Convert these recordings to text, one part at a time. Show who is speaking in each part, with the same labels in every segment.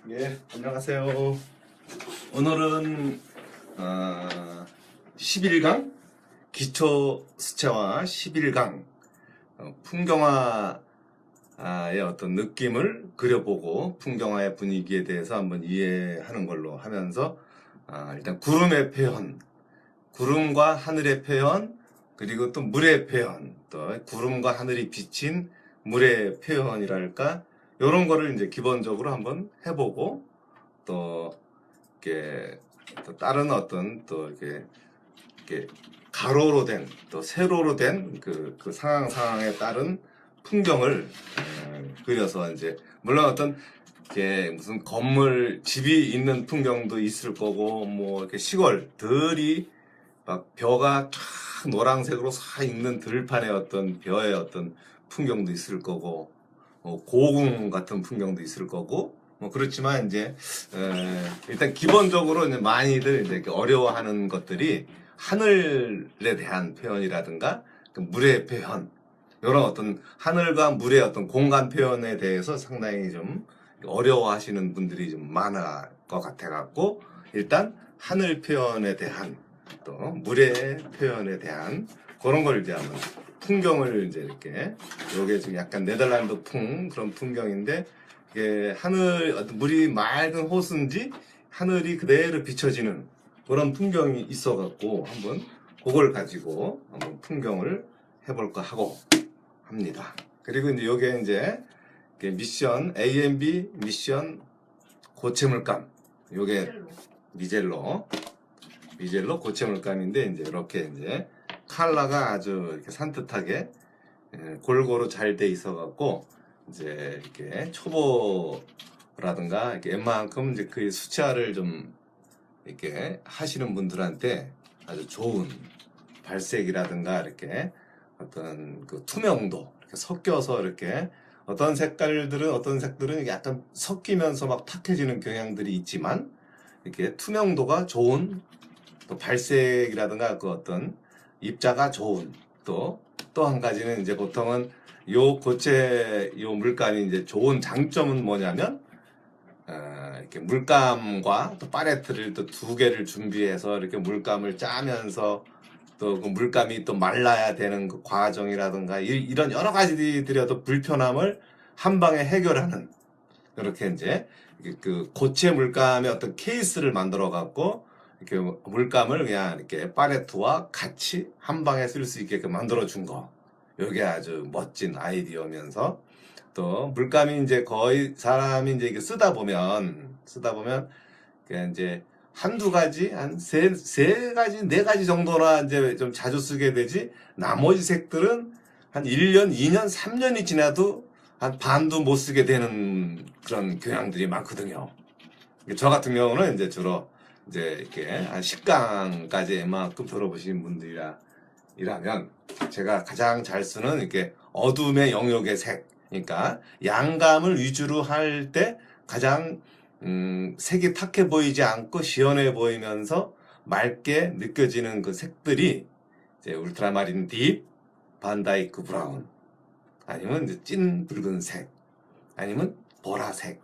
Speaker 1: 예, 안녕하세요. 오늘은 11강 기초 수채화 11강 풍경화의 어떤 느낌을 그려보고 풍경화의 분위기에 대해서 한번 이해하는 걸로 하면서 일단 구름의 표현, 구름과 하늘의 표현, 그리고 또 물의 표현, 또 구름과 하늘이 비친 물의 표현이랄까, 이런 거를 이제 기본적으로 한번 해보고, 또 이렇게 또 다른 어떤 또 이렇게 가로로 된, 또 세로로 된 그 상황에 따른 풍경을 그려서, 이제 물론 어떤 이렇게 무슨 건물 집이 있는 풍경도 있을 거고, 뭐 이렇게 시골들이 막 벼가 쫙 노란색으로 사 익는 들판의 어떤 벼의 어떤 풍경도 있을 거고, 뭐 고궁 같은 풍경도 있을 거고, 뭐 그렇지만 이제 일단 기본적으로 이제 많이들 이제 이렇게 어려워하는 것들이 하늘에 대한 표현이라든가 그 물의 표현, 이런 어떤 하늘과 물의 어떤 공간 표현에 대해서 상당히 좀 어려워하시는 분들이 좀 많을 것 같아 갖고, 일단 하늘 표현에 대한 또 물의 표현에 대한 그런 걸 이제 한번 풍경을 이제 이렇게, 요게 지금 약간 네덜란드 그런 풍경인데, 이게 하늘, 물이 맑은 호수인지 하늘이 그대로 비춰지는 그런 풍경이 있어갖고, 한번 그걸 가지고 한번 풍경을 해볼까 하고 합니다. 그리고 이제 요게 이제 미션 A&B 미션 고체물감, 요게 미젤로 고체물감인데, 이제 이렇게 이제 컬러가 아주 이렇게 산뜻하게 골고루 잘 돼 있어 갖고, 이제 이렇게 초보라든가 이렇게 웬만큼 이제 그 수채화를 좀 이렇게 하시는 분들한테 아주 좋은 발색이라든가, 이렇게 어떤 그 투명도 이렇게 섞여서, 이렇게 어떤 색들은 약간 섞이면서 막 탁해지는 경향들이 있지만, 이렇게 투명도가 좋은, 또 발색이라든가 그 어떤 입자가 좋은, 또 한 가지는 이제 보통은 요 물감이 이제 좋은 장점은 뭐냐면, 이렇게 물감과 또 팔레트를 또 두 개를 준비해서 이렇게 물감을 짜면서, 또 그 물감이 또 말라야 되는 그 과정이라든가, 이런 여러 가지들이 어떤 불편함을 한 방에 해결하는, 이렇게 이제 그 고체 물감의 어떤 케이스를 만들어 갖고, 이렇게 물감을 그냥 이렇게 팔레트와 같이 한 방에 쓸 수 있게 만들어 준 거. 요게 아주 멋진 아이디어면서, 또 물감이 이제 거의 사람이 이제 이게 쓰다 보면 그냥 이제 한두 가지, 한 세 가지, 네 가지 정도나 이제 좀 자주 쓰게 되지, 나머지 색들은 한 1년, 2년, 3년이 지나도 한 반도 못 쓰게 되는 그런 경향들이 많거든요. 저 같은 경우는 이제 주로 이제 이렇게 한 10강까지 웬만큼 들어보신 분들이라면, 제가 가장 잘 쓰는 이렇게 어둠의 영역의 색, 그러니까 양감을 위주로 할 때 가장 색이 탁해 보이지 않고 시원해 보이면서 맑게 느껴지는 그 색들이 이제 울트라마린 딥, 반다이크 브라운, 아니면 이제 찐 붉은색, 아니면 보라색,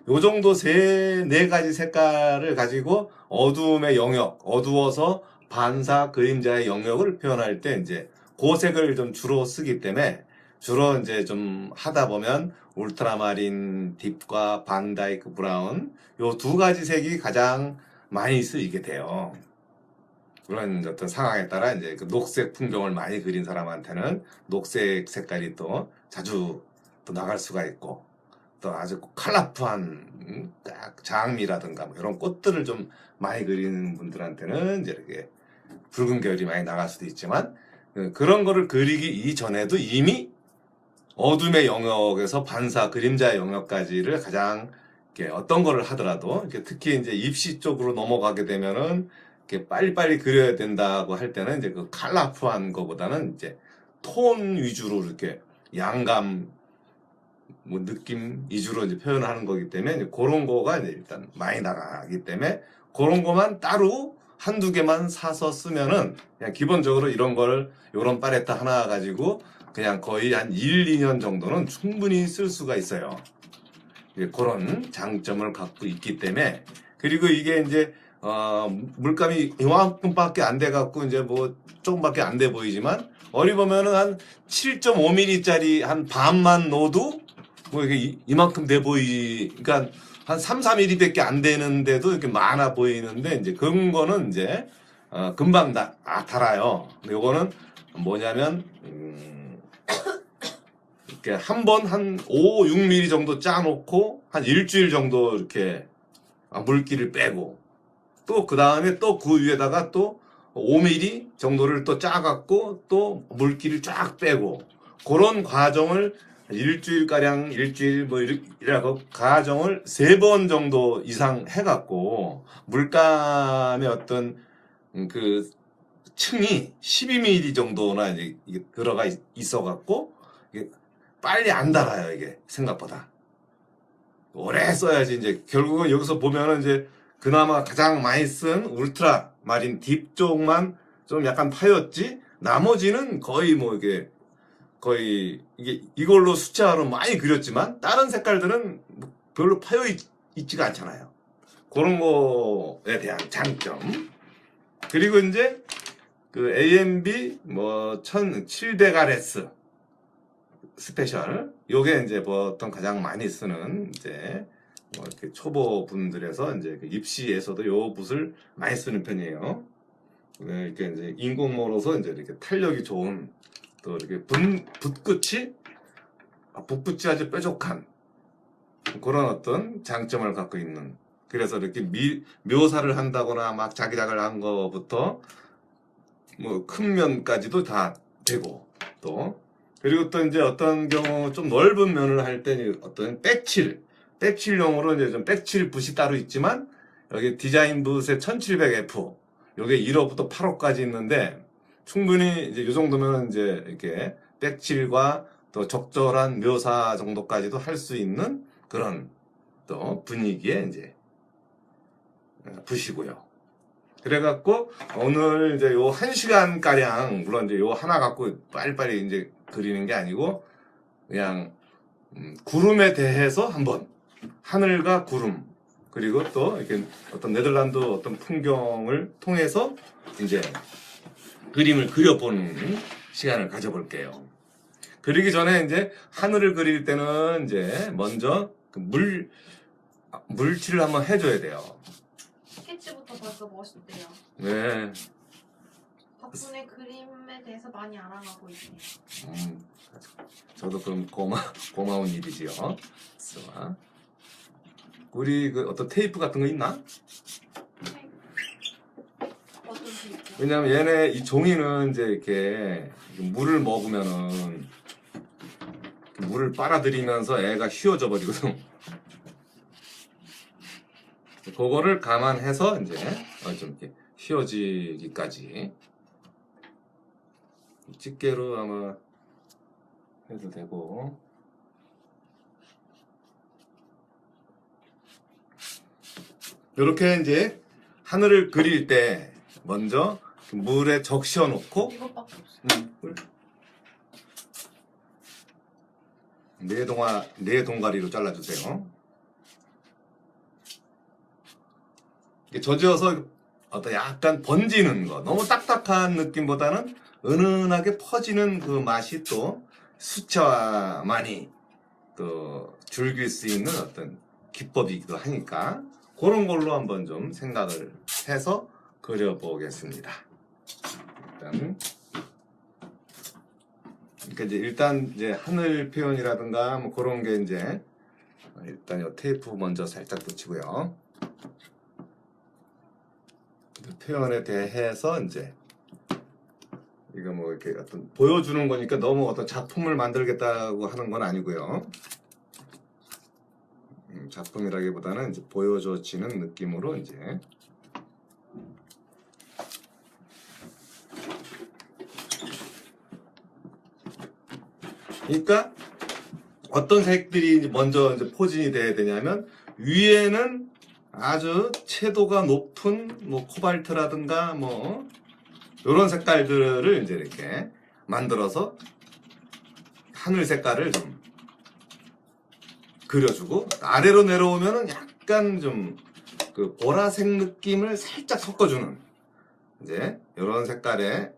Speaker 1: 요 정도 네 가지 색깔을 가지고 어두움의 영역, 어두워서 반사 그림자의 영역을 표현할 때 이제 그 색을 좀 주로 쓰기 때문에, 주로 이제 좀 하다 보면 울트라마린 딥과 반다이크 브라운, 요 두 가지 색이 가장 많이 쓰이게 돼요. 그런 어떤 상황에 따라 이제 그 녹색 풍경을 많이 그린 사람한테는 녹색 색깔이 또 자주 또 나갈 수가 있고, 또 아주 컬러풀한 장미라든가 뭐 이런 꽃들을 좀 많이 그리는 분들한테는 이제 이렇게 붉은 계열이 많이 나갈 수도 있지만, 그런 거를 그리기 이전에도 이미 어둠의 영역에서 반사 그림자의 영역까지를 가장 이렇게 어떤 거를 하더라도, 이렇게 특히 이제 입시 쪽으로 넘어가게 되면은 이렇게 빨리빨리 그려야 된다고 할 때는 이제 그 컬러풀한 거보다는 이제 톤 위주로 이렇게 양감, 뭐 느낌 위주로 이제 표현하는 거기 때문에, 이제 그런 거가 이제 일단 많이 나가기 때문에, 그런 거만 따로 한두 개만 사서 쓰면은 그냥 기본적으로 요런 팔레트 하나 가지고 그냥 거의 한 1, 2년 정도는 충분히 쓸 수가 있어요. 그런 장점을 갖고 있기 때문에, 그리고 이게 이제 물감이 이만큼밖에 안 돼 갖고 이제 뭐 조금밖에 안 돼 보이지만, 어리 보면은 한 7.5mm짜리 한 반만 넣어도 뭐 이게 이만큼 돼 그러니까 한 3, 4mm밖에 안 되는데도 이렇게 많아 보이는데, 이제 그런 거는 이제 금방 달아요. 근데 요거는 뭐냐면 이렇게 한 번 한 5, 6mm 정도 짜놓고 한 일주일 정도 이렇게 물기를 빼고, 또 그 다음에 또 그 위에다가 또 5mm 정도를 또 짜갖고 또 물기를 쫙 빼고, 그런 과정을 일주일가량, 일주일 뭐 이라고 과정을 3번 정도 이상 해갖고, 물감의 어떤 그 층이 12mm 정도나 이제 들어가 있어갖고, 이게 빨리 안 달아요, 이게 생각보다. 오래 써야지. 이제 결국은 여기서 보면은 이제 그나마 가장 많이 쓴 울트라 마린 딥 쪽만 좀 약간 파였지, 나머지는 거의 뭐 이게 거의 이걸로 숫자로 많이 그렸지만 다른 색깔들은 별로 파여 있지가 않잖아요. 그런 거에 대한 장점. 그리고 이제 그 AMB 뭐 1700RS 스페셜, 요게 이제 보통 가장 많이 쓰는 이제 뭐 이렇게 초보 분들에서 이제 입시에서도 요 붓을 많이 쓰는 편이에요. 이렇게 이제 인공모로서 이제 이렇게 탄력이 좋은, 또 이렇게 붓끝이 아주 뾰족한 그런 어떤 장점을 갖고 있는, 그래서 이렇게 묘사를 한다거나 막 자기작을 한 거부터 뭐 큰 면까지도 다 되고, 또 그리고 또 이제 어떤 경우 좀 넓은 면을 할 때는 어떤 백칠용으로 이제 좀 백칠 붓이 따로 있지만, 여기 디자인 붓의 1700F 요게 1호부터 8호까지 있는데, 충분히 이제 이 정도면 이제 이렇게 백칠과 또 적절한 묘사 정도까지도 할 수 있는 그런 또 분위기의 이제 붓이고요. 그래갖고 오늘 이제 요 1시간 가량, 물론 이제 요 하나 갖고 빨리빨리 이제 그리는 게 아니고, 그냥 구름에 대해서 한번, 하늘과 구름, 그리고 또 이렇게 어떤 네덜란드 어떤 풍경을 통해서 이제 그림을 그려보는 시간을 가져볼게요. 그리기 전에 이제 하늘을 그릴 때는 이제 먼저 그 물칠을 한번 해줘야 돼요.
Speaker 2: 스케치부터 벌써 멋있대요.
Speaker 1: 네.
Speaker 2: 덕분에 그림에 대해서 많이 알아가고 있네요.
Speaker 1: 저도 그럼 고마운 일이지요. 좋아. 우리 그 어떤 테이프 같은 거 있나?
Speaker 2: 어떤 테이프?
Speaker 1: 왜냐면 얘네 이 종이는 이제 이렇게 물을 먹으면은 물을 빨아들이면서 애가 휘어져 버리거든. 그거를 감안해서 이제 좀 이렇게 휘어지기까지 집게로 아마 해도 되고, 이렇게 이제 하늘을 그릴 때 먼저 물에 적셔 놓고,
Speaker 2: 이것밖에 없어.
Speaker 1: 네 동가리로 잘라주세요. 젖어서 어떤 약간 번지는 거, 너무 딱딱한 느낌보다는 은은하게 퍼지는 그 맛이 또 수채화만이 또 즐길 수 있는 어떤 기법이기도 하니까, 그런 걸로 한번 좀 생각을 해서 그려보겠습니다. 일단 이제 하늘 표현이라든가 뭐 그런 게 이제, 일단 이 테이프 먼저 살짝 붙이고요. 표현에 대해서 이제 이거 뭐 이렇게 어떤 보여주는 거니까 너무 어떤 작품을 만들겠다고 하는 건 아니고요. 작품이라기보다는 이제 보여줘지는 느낌으로 이제 그러니까 어떤 색들이 이제 먼저 이제 포진이 돼야 되냐면, 위에는 아주 채도가 높은 뭐 코발트라든가 뭐 이런 색깔들을 이제 이렇게 만들어서 하늘 색깔을 좀 그려주고 아래로 내려오면은 약간 좀 그 보라색 느낌을 살짝 섞어주는 이제 요런 색깔에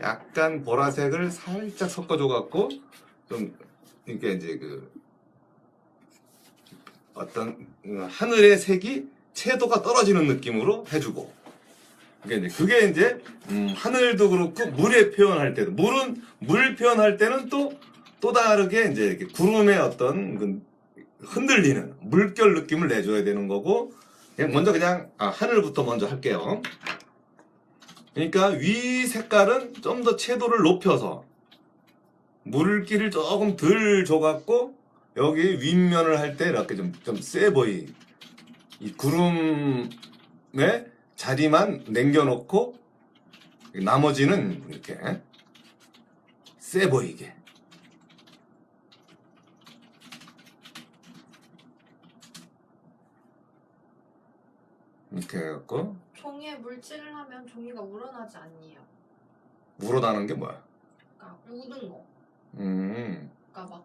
Speaker 1: 약간 보라색을 살짝 섞어줘 갖고 좀 이게 이제 그 어떤 하늘의 색이 채도가 떨어지는 느낌으로 해주고 그게 이제 하늘도 그렇고 물에 표현할 때도 물 표현할 때는 또 다르게 이제 이렇게 구름의 어떤 그 흔들리는 물결 느낌을 내줘야 되는 거고 먼저 그냥 하늘부터 먼저 할게요. 그러니까 위 색깔은 좀 더 채도를 높여서 물기를 조금 덜 줘갖고 여기 윗면을 할 때 이렇게 좀 세 보이 이 구름의 자리만 남겨놓고 나머지는 이렇게 세 보이게 이렇게 해갖고
Speaker 2: 종이에 물칠을 하면 종이가 우러나지 않니요.
Speaker 1: 우러나는 게 뭐야?
Speaker 2: 그러니까 우는 거.
Speaker 1: 음
Speaker 2: 그러니까 막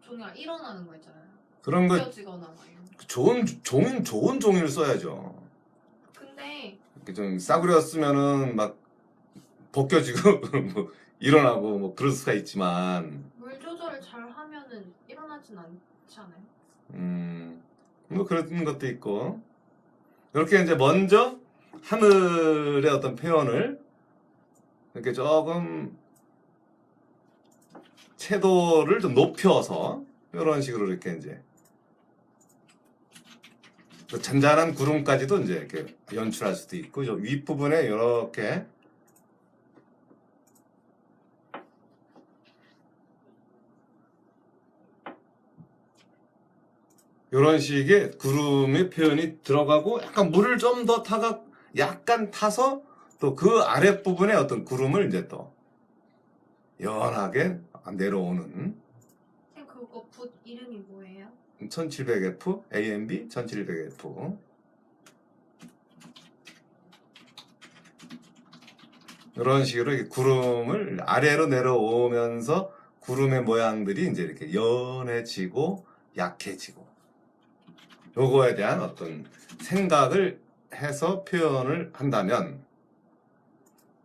Speaker 2: 종이가 일어나는 거 있잖아요.
Speaker 1: 그런 거
Speaker 2: 벗겨지거나 막 이런 거.
Speaker 1: 좋은 종이를 써야죠.
Speaker 2: 근데
Speaker 1: 이렇게 좀 싸구려 쓰면은 막 벗겨지고 뭐 일어나고 뭐 그럴 수가 있지만
Speaker 2: 물 조절을 잘 하면은 일어나진 않지 않아요?
Speaker 1: 뭐 그런 것도 있고 이렇게 이제 먼저 하늘의 어떤 표현을 이렇게 조금 채도를 좀 높여서 이런 식으로 이렇게 이제 또 잔잔한 구름까지도 이제 이렇게 연출할 수도 있고 저 윗부분에 이렇게 이런 식의 구름의 표현이 들어가고 약간 물을 좀 더 약간 타서 또 그 아랫부분에 어떤 구름을 이제 또 연하게 내려오는
Speaker 2: 선생님 그거 붓 이름이 뭐예요?
Speaker 1: 1700F, AMB 1700F 이런 식으로 이렇게 구름을 아래로 내려오면서 구름의 모양들이 이제 이렇게 연해지고 약해지고 요거에 대한 어떤 생각을 해서 표현을 한다면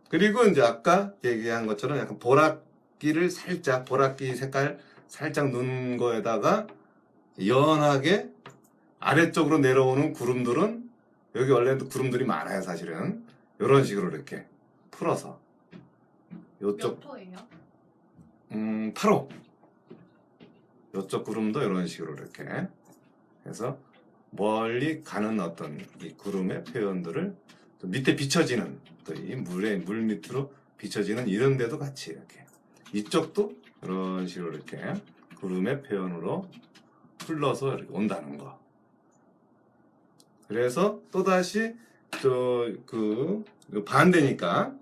Speaker 1: 그리고 이제 아까 얘기한 것처럼 약간 보랏기 색깔 살짝 넣은 거에다가 연하게 아래쪽으로 내려오는 구름들은 여기 원래도 구름들이 많아요 사실은 이런 식으로 이렇게 풀어서 요쪽
Speaker 2: 몇 호예요?
Speaker 1: 8호 요쪽 구름도 이런 식으로 이렇게 해서 멀리 가는 어떤 이 구름의 표현들을 또 밑에 비춰지는 또 이 물 밑으로 비춰지는 이런 데도 같이 이렇게 이쪽도 이런 식으로 이렇게 구름의 표현으로 풀러서 이렇게 온다는 거. 그래서 또다시 반대니까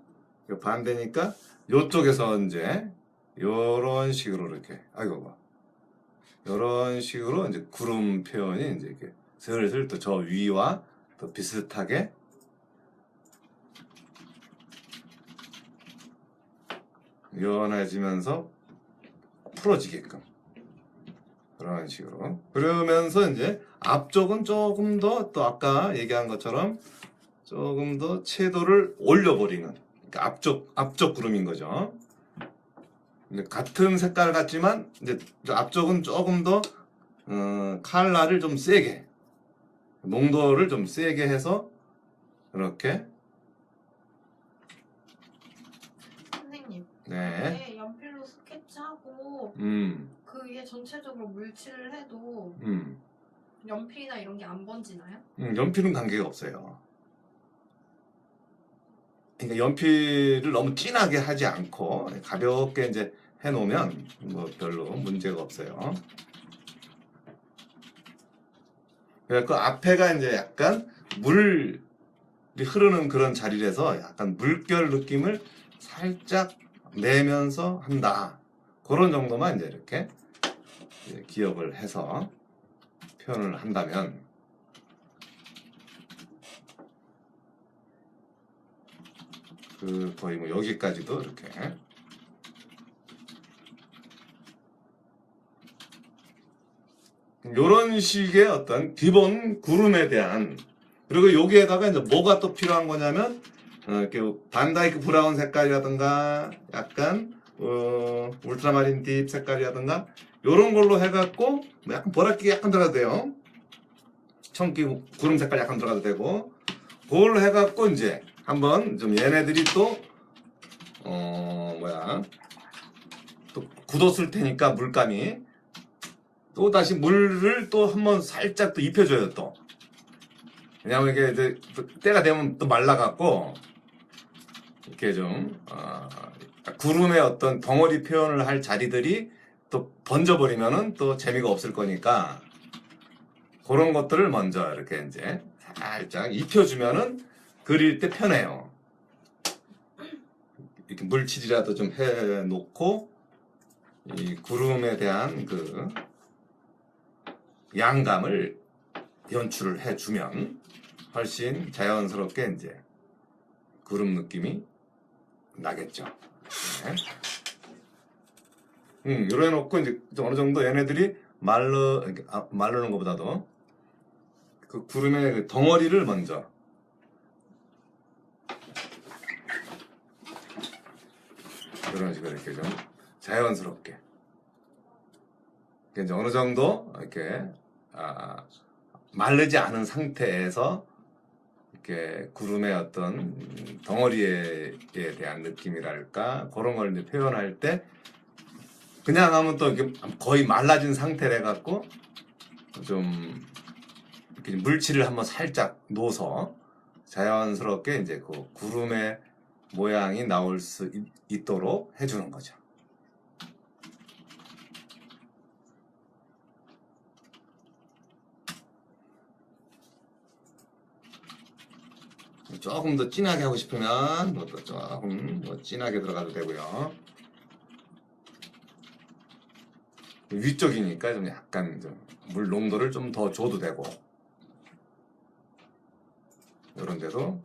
Speaker 1: 요쪽에서 이제 요런 식으로 이렇게 요런 식으로 이제 구름 표현이 이제 이렇게 슬슬 또 저 위와 또 비슷하게 연해지면서 풀어지게끔 그런 식으로 그러면서 이제 앞쪽은 조금 더 또 아까 얘기한 것처럼 조금 더 채도를 올려버리는 그러니까 앞쪽 구름인 거죠. 같은 색깔 같지만 이제 앞쪽은 조금 더 컬러를 좀 세게 농도를 좀 세게 해서 이렇게
Speaker 2: 선생님
Speaker 1: 네.
Speaker 2: 그게 연필로 스케치하고 그 위에 전체적으로 물칠을 해도 연필이나 이런 게 안 번지나요?
Speaker 1: 연필은 관계가 없어요. 그러니까 연필을 너무 진하게 하지 않고 가볍게 이제 해놓으면 뭐 별로 문제가 없어요. 그 앞에가 이제 약간 물이 흐르는 그런 자리라서 약간 물결 느낌을 살짝 내면서 한다. 그런 정도만 이제 이렇게 기억을 해서 표현을 한다면 거의 뭐 여기까지도 이렇게 요런 식의 어떤 기본 구름에 대한, 그리고 여기에다가 이제 뭐가 또 필요한 거냐면, 이렇게 반다이크 브라운 색깔이라든가, 약간, 울트라마린 딥 색깔이라든가, 요런 걸로 해갖고, 뭐 약간 보라끼 약간 들어가도 돼요. 청기 구름 색깔 약간 들어가도 되고, 그걸로 해갖고 이제 한번 좀 얘네들이 또, 또 굳었을 테니까 물감이 또 다시 물을 또 한번 살짝 또 입혀줘요 또. 왜냐면 이게 이제 때가 되면 또 말라갖고 이렇게 좀 구름의 어떤 덩어리 표현을 할 자리들이 또 번져버리면은 또 재미가 없을 거니까 그런 것들을 먼저 이렇게 이제 살짝 입혀주면은 그릴 때 편해요. 이렇게 물칠이라도 좀 해놓고 이 구름에 대한 그 양감을 연출을 해주면 훨씬 자연스럽게 이제 구름 느낌이 나겠죠. 네. 요래 놓고 이제 어느 정도 얘네들이 마르는 것보다도 그 구름의 그 덩어리를 먼저 이런 식으로 이렇게 좀 자연스럽게 이제 어느 정도 이렇게 마르지 않은 상태에서 이렇게 구름의 어떤 덩어리에 대한 느낌이랄까 그런 걸 이제 표현할 때 그냥 하면 또 이렇게 거의 말라진 상태를 해갖고 좀 이렇게 물칠을 한번 살짝 놓아서 자연스럽게 이제 그 구름의 모양이 나올 수 있도록 해주는 거죠. 조금 더 진하게 하고 싶으면 조금 더 진하게 들어가도 되고요. 위쪽이니까 좀 약간 좀 물 농도를 좀 더 줘도 되고 이런 데도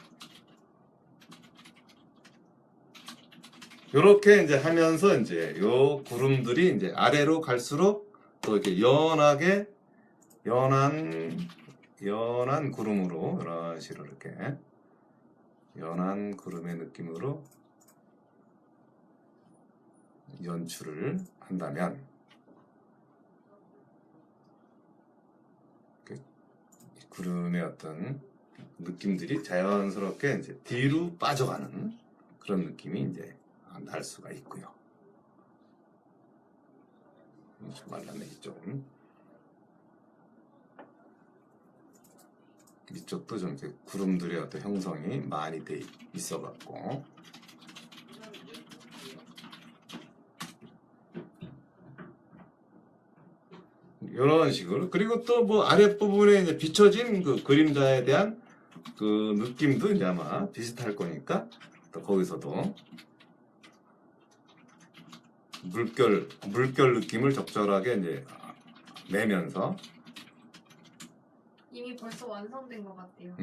Speaker 1: 이렇게 이제 하면서 이제 요 구름들이 이제 아래로 갈수록 또 이렇게 연한 구름으로 이런 식으로 이렇게 연한 구름의 느낌으로 연출을 한다면 구름의 어떤 느낌들이 자연스럽게 이제 뒤로 빠져가는 그런 느낌이 이제 날 수가 있고요. 좀 말랐네 이쪽은. 이쪽도 좀 이렇게 구름들의 어떤 형성이 많이 돼 있어갖고 이런 식으로. 그리고 또 뭐 아랫부분에 이제 비춰진 그 그림자에 대한 그 느낌도 이제 아마 비슷할 거니까 또 거기서도 물결 느낌을 적절하게 이제 내면서
Speaker 2: 이미 벌써 완성된 것 같아요.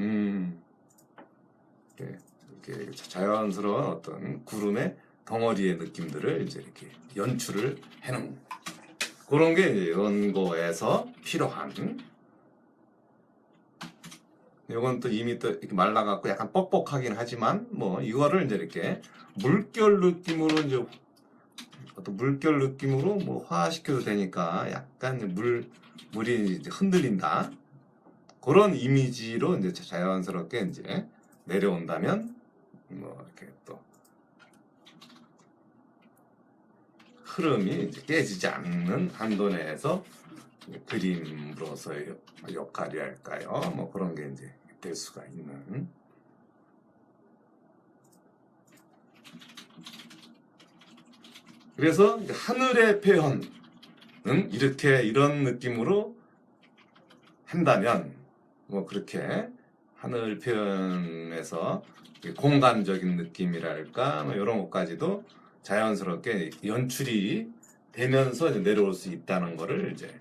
Speaker 1: 이렇게 자연스러운 어떤 구름의 덩어리의 느낌들을 이제 이렇게 연출을 해놓은 그런 게 이제 이런 거에서 필요한. 이건 또 이미 또 이렇게 말라갖고 약간 뻑뻑하긴 하지만 뭐 이거를 이제 이렇게 물결 느낌으로 이제 어떤 물결 느낌으로 뭐 화시켜도 되니까 약간 물이 이제 흔들린다. 그런 이미지로 이제 자연스럽게 이제 내려온다면 뭐 이렇게 또 흐름이 이제 깨지지 않는 한도 내에서 그림으로서의 역할이랄까요? 뭐 그런 게 이제 될 수가 있는. 그래서 하늘의 표현은 이런 느낌으로 한다면 뭐 그렇게 하늘 표현에서 공간적인 느낌이랄까 뭐 이런 것까지도 자연스럽게 연출이 되면서 이제 내려올 수 있다는 거를 이제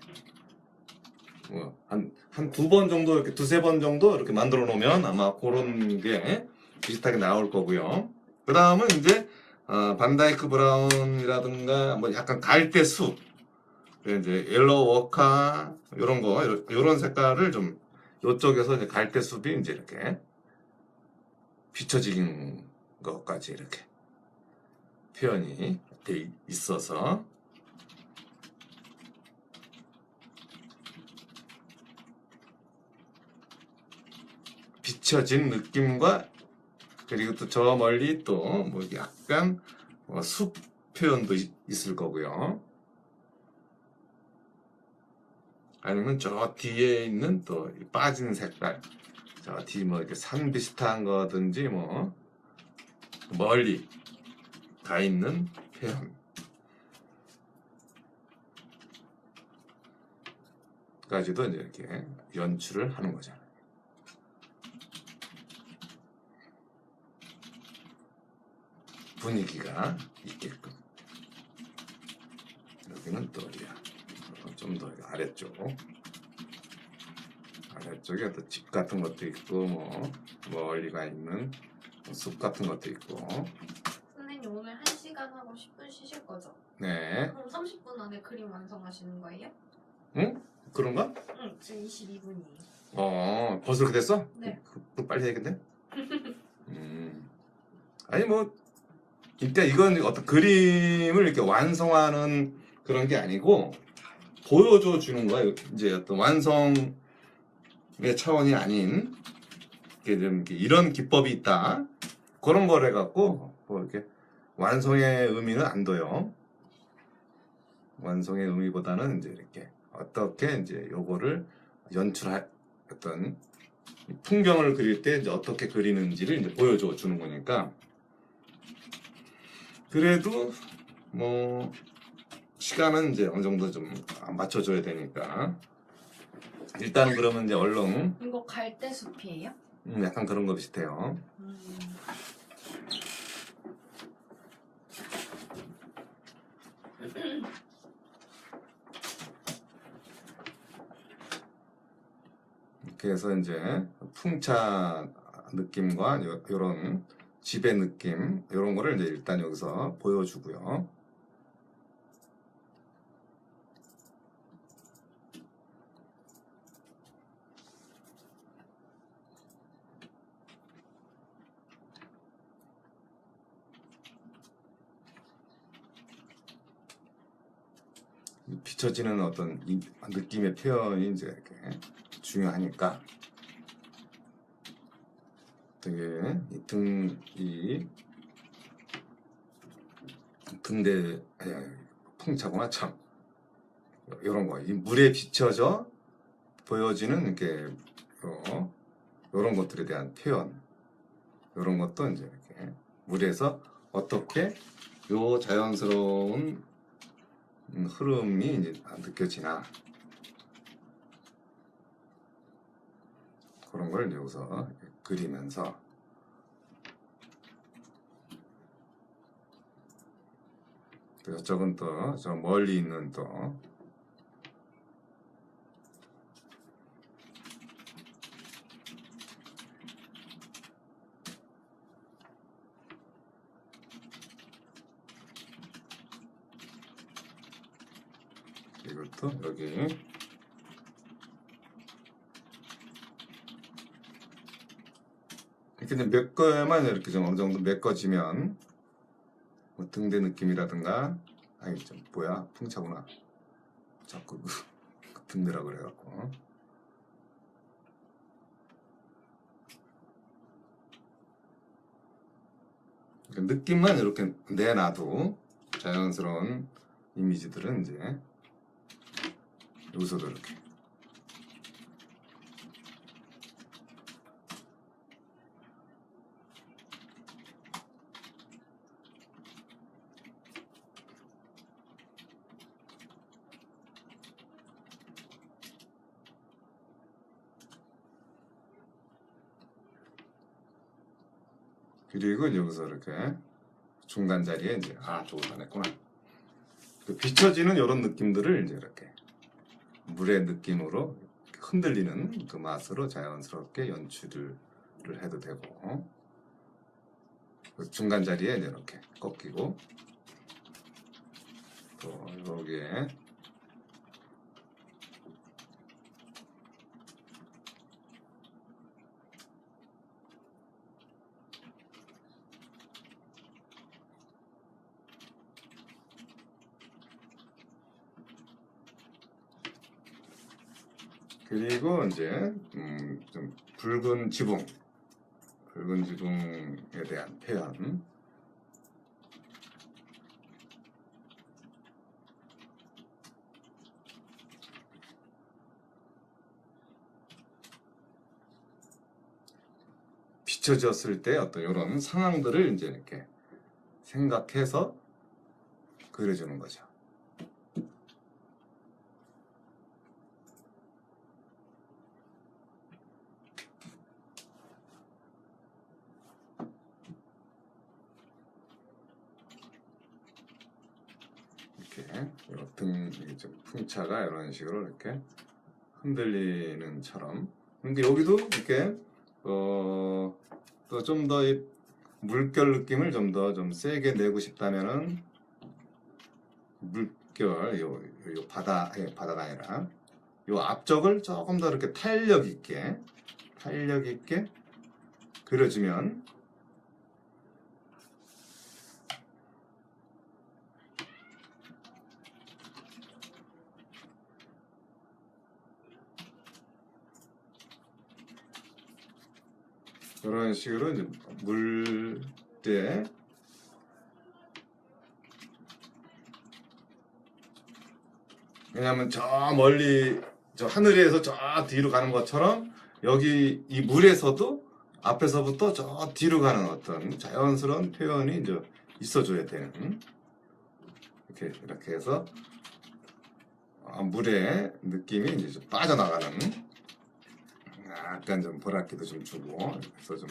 Speaker 1: 뭐 한 두 번 정도 이렇게 두세 번 정도 이렇게 만들어 놓으면 아마 그런 게 비슷하게 나올 거고요. 그 다음은 이제 반다이크 브라운이라든가 뭐 약간 갈대수 이제 옐로우 워카 이런 거 이런 색깔을 좀 이쪽에서 이제 갈대숲이 이제 이렇게 비춰진 것까지 이렇게 표현이 돼 있어서 비춰진 느낌과 그리고 또 저 멀리 또 뭐 약간 숲 표현도 있을 거고요. 아니면 저 뒤에 있는 또 빠진 색깔, 저 뒤 뭐 이렇게 산 비슷한 거든지 뭐 멀리 가 있는 표현까지도 이제 이렇게 연출을 하는 거잖아요. 분위기가 있게끔. 여기는 또 어디야? 좀 더 아래쪽에 또 집 같은 것도 있고 뭐 멀리가 있는 숲 같은 것도 있고.
Speaker 2: 선생님 오늘 1시간 하고 10분 쉬실 거죠?
Speaker 1: 네.
Speaker 2: 그럼 30분 안에 그림 완성하시는 거예요?
Speaker 1: 응? 그런가?
Speaker 2: 응, 지금 22분이에요.
Speaker 1: 벌써 그렇게 됐어?
Speaker 2: 네.
Speaker 1: 그 빨리 해야겠네. 아니 뭐 그러니까 이건 어떤 그림을 이렇게 완성하는 그런 게 아니고 보여줘 주는 거야. 이제 어떤 완성의 차원이 아닌 이런 기법이 있다. 그런 걸 해갖고 뭐 이렇게 완성의 의미는 안 둬요. 완성의 의미보다는 이제 이렇게 어떻게 이제 요거를 연출할 어떤 풍경을 그릴 때 이제 어떻게 그리는지를 이제 보여줘 주는 거니까. 그래도 뭐 시간은 이제 어느 정도 좀 맞춰줘야 되니까 일단 그러면 이제 얼른
Speaker 2: 이거 갈대숲이에요?
Speaker 1: 약간 그런 거 비슷해요. 이렇게 해서 이제 풍차 느낌과 요런 집의 느낌 이런 거를 이제 일단 여기서 보여주고요. 비춰지는 어떤 느낌의 표현이 이제 이렇게 중요하니까 되게 이 등대 풍차구나 참 이런 거 이 물에 비춰져 보여지는 이렇게 이런 것들에 대한 표현 이런 것도 이제 이렇게 물에서 어떻게 요 자연스러운 흐름이 이제 느껴지나 그런 걸 여기서 그리면서 또 이쪽은 또 저 멀리 있는 또 이것도 여기 이렇게 몇 거만 이렇게 좀 어느 정도 메꿔지면 뭐 등대 느낌이라든가 아니 좀 뭐야 풍차구나 자꾸 등대라 그래갖고 느낌만 이렇게 내놔도 자연스러운 이미지들은 이제 여기서도 이렇게 그리고 여기서 이렇게 중간 자리에 이제 저걸 다 냈구나. 비춰지는 이런 느낌들을 이제 이렇게 물의 느낌으로 흔들리는 그 맛으로 자연스럽게 연출을 해도 되고 중간 자리에 이제 이렇게 꺾이고 또 여기에 그리고 이제 좀 붉은 지붕에 대한 표현. 비춰졌을 때 어떤 이런 상황들을 이제 이렇게 생각해서 그려주는 거죠. 등 풍차가 이런 식으로 이렇게 흔들리는처럼. 근데 여기도 이렇게 또 좀 더 물결 느낌을 좀 더 좀 세게 내고 싶다면은 물결 요 바다가 아니라 요 앞쪽을 조금 더 이렇게 탄력 있게 그려주면 이런 식으로 이제 물때 왜냐하면 저 멀리 저 하늘에서 저 뒤로 가는 것처럼 여기 이 물에서도 앞에서부터 저 뒤로 가는 어떤 자연스러운 표현이 이제 있어줘야 되는 이렇게 해서 물의 느낌이 이제 좀 빠져나가는 약간 좀 보랏기도 좀 주고 그래서 좀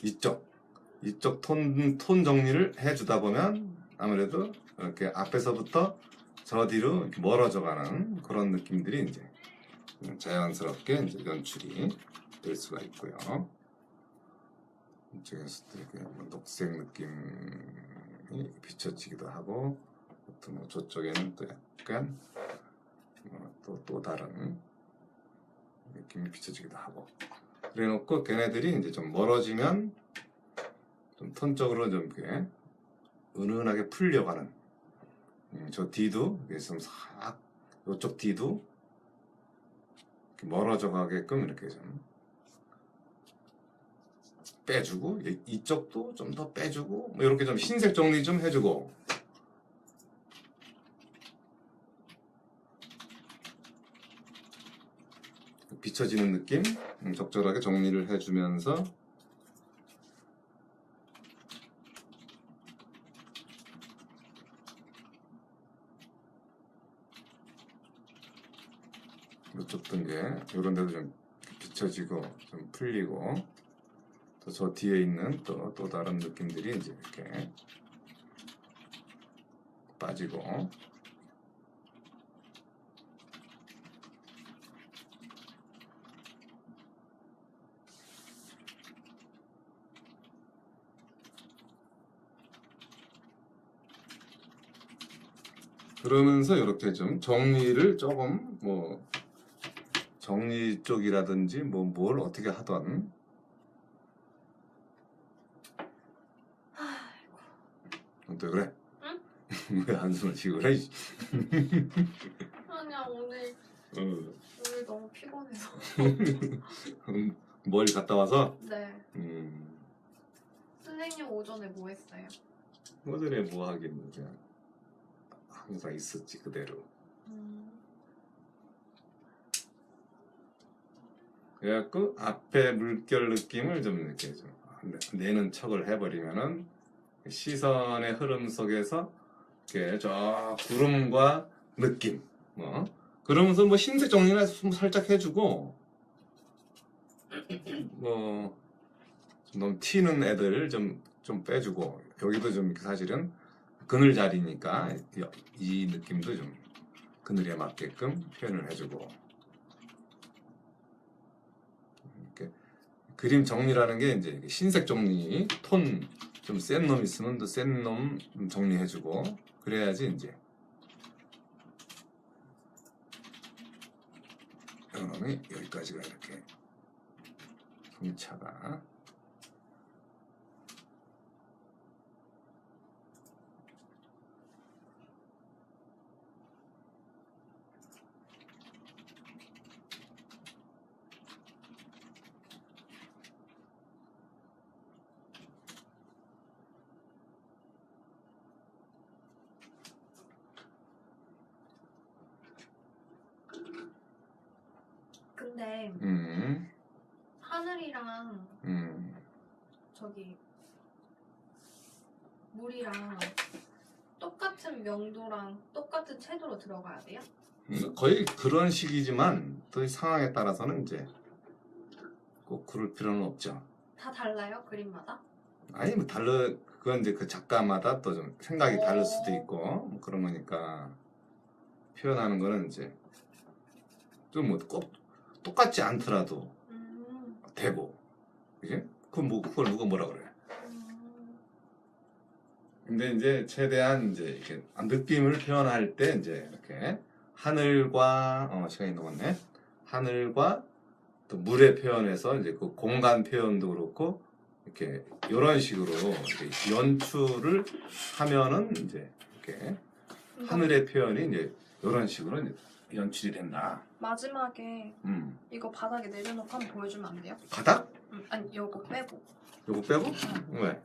Speaker 1: 이쪽 톤 정리를 해주다 보면 아무래도 이렇게 앞에서부터 저 뒤로 멀어져 가는 그런 느낌들이 이제 자연스럽게 이제 연출이 될 수가 있고요. 이쪽에서도 이렇게 녹색 느낌이 비춰지기도 하고 또 저쪽에는 또 약간 또 다른 느낌이 비춰지기도 하고 그래 놓고 걔네들이 이제 좀 멀어지면 좀 톤적으로 좀 이렇게 은은하게 풀려가는 저 뒤도 좀 싹 이쪽 뒤도 멀어져 가게끔 이렇게 좀 빼주고 이쪽도 좀 더 빼주고 뭐 이렇게 좀 흰색 정리 좀 해주고 비춰지는 느낌 적절하게 정리를 해주면서 이쪽 등에 이런 데도 좀 비춰지고 좀 풀리고 또 저 뒤에 있는 또 다른 느낌들이 이제 이렇게 빠지고 그러면서 이렇게 좀 정리를 조금 뭐 정리 쪽이라든지 뭐 뭘 어떻게 하던 또 그래?
Speaker 2: 응?
Speaker 1: 왜 한숨을 쉬고 그래?
Speaker 2: 아니야 오늘 너무 피곤해서.
Speaker 1: 멀리 갔다 와서?
Speaker 2: 네. 선생님 오전에 뭐 했어요?
Speaker 1: 오전에 뭐 하긴 그냥 항상 있었지 그대로. 그래갖고 앞에 물결 느낌을 좀 이렇게 좀 내는 척을 해버리면은 시선의 흐름 속에서 이렇게 저 구름과 느낌 그러면서 뭐 흰색 정리나 살짝 해주고 뭐 너무 튀는 애들 좀 빼주고 여기도 좀 사실은 그늘 자리니까 이 느낌도 좀 그늘에 맞게끔 표현을 해주고 이렇게 그림 정리라는 게 이제 흰색 정리 톤 좀 센 놈 있으면 또 센 놈 정리해주고 그래야지 이제 이 놈이 여기까지가 이렇게 풍차가
Speaker 2: 근데 하늘이랑 저기 물이랑 똑같은 명도랑 똑같은 채도로 들어가야 돼요?
Speaker 1: 거의 그런 식이지만 또 상황에 따라서는 이제 꼭 그럴 필요는 없죠.
Speaker 2: 다 달라요? 그림마다?
Speaker 1: 아니 뭐 그건 이제 그 작가마다 또 좀 생각이 다를 수도 있고 뭐 그런 거니까 표현하는 거는 이제 좀 뭐 꼭 똑같지 않더라도 되고, 그지? 그걸 누가 뭐라 그래? 근데 이제 최대한 이제 이렇게 느낌을 표현할 때 이제 이렇게 하늘과 시간이 넘었네. 하늘과 또 물의 표현에서 이제 그 공간 표현도 그렇고 이렇게 이런 식으로 이렇게 연출을 하면은 이제 이렇게 하늘의 표현이 이제 이런 식으로 이제 연출이 된다.
Speaker 2: 마지막에 이거 바닥에 내려놓고 한번 보여주면 안 돼요?
Speaker 1: 바닥?
Speaker 2: 아니 이거 빼고.
Speaker 1: 요거 빼고? 왜?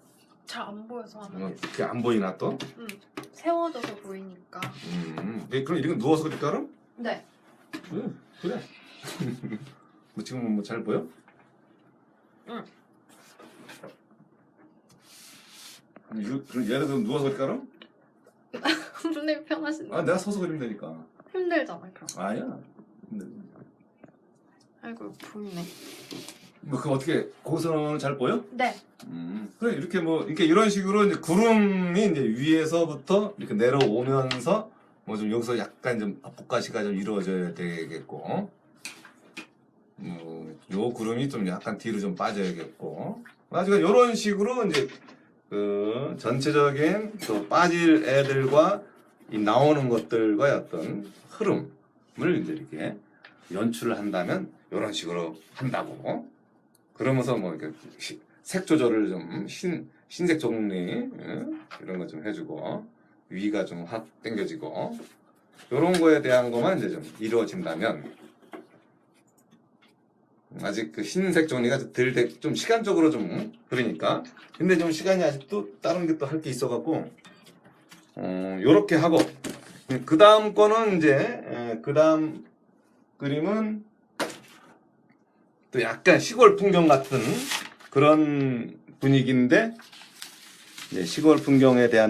Speaker 2: 잘 안 보여서 하면
Speaker 1: 그게 안 보이나 또?
Speaker 2: 세워져서 보이니까.
Speaker 1: 그럼 이런 거 누워서 그릴까 그럼?
Speaker 2: 네.
Speaker 1: 그래. 뭐 지금 뭐 잘 보여?
Speaker 2: 응.
Speaker 1: 그럼 예를 들어 누워서 그릴까 그럼?
Speaker 2: 선생님 편하신데.
Speaker 1: 내가 서서 그리면 되니까.
Speaker 2: 힘들잖아 그럼.
Speaker 1: 아니야.
Speaker 2: 아이고 보이네.
Speaker 1: 뭐 그 어떻게 거기서는 잘 보여?
Speaker 2: 네.
Speaker 1: 그래 이렇게 뭐 이렇게 이런 식으로 이제 구름이 이제 위에서부터 이렇게 내려오면서 뭐 좀 여기서 약간 좀 복가시가 좀 이루어져야 되겠고, 요 구름이 좀 약간 뒤로 좀 빠져야겠고, 아직은 이런 식으로 이제 그 전체적인 또 빠질 애들과 이 나오는 것들과의 어떤 흐름을 이제 이렇게 연출을 한다면 이런 식으로 한다고. 그러면서 뭐 이렇게 색 조절을 좀 흰색 정리 이런 거 좀 해주고 위가 좀 확 당겨지고 이런 거에 대한 것만 이제 좀 이루어진다면, 아직 그 흰색 정리가 좀 시간적으로 좀 그러니까, 근데 좀 시간이 아직도 다른 게 또 할 게 있어갖고 요렇게 하고, 그 다음 거는 이제 그 다음 그림은 또 약간 시골 풍경 같은 그런 분위기인데, 이제 시골 풍경에 대한